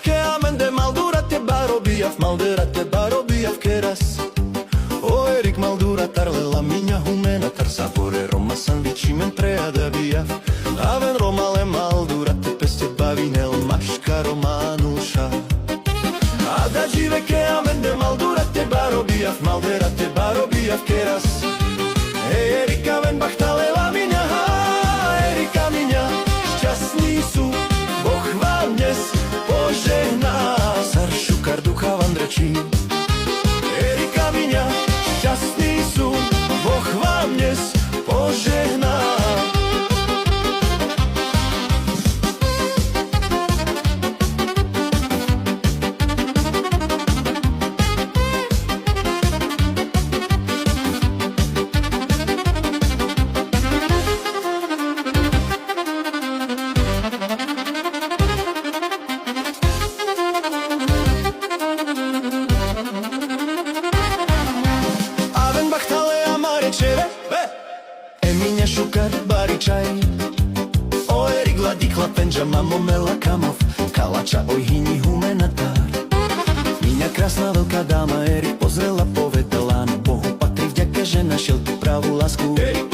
che amende maldura te barobia maldera te barobia keras. O Eric maldura tarle la minha humena tar sapore Roma san vici mentre adavia. Aven Roma le maldura te peste bavinel maška romanusha. Ada žive che amende maldura te barobia maldera te barobia keras. Erika ven bachtale la minha Erika minha šťastný sú Boh vám dnes požehná. Saršukar ducha vandrečí Erika minha šťastný sú Boh vám dnes požehná. Emine šukar baričaj O Erik ladikla penža mamo mela kamov Kalača oj hini humenatár. Miňa krásna veľká dáma Erik pozrela povedala no Bohu patrí vďaka, že našiel tú pravú lásku. Erik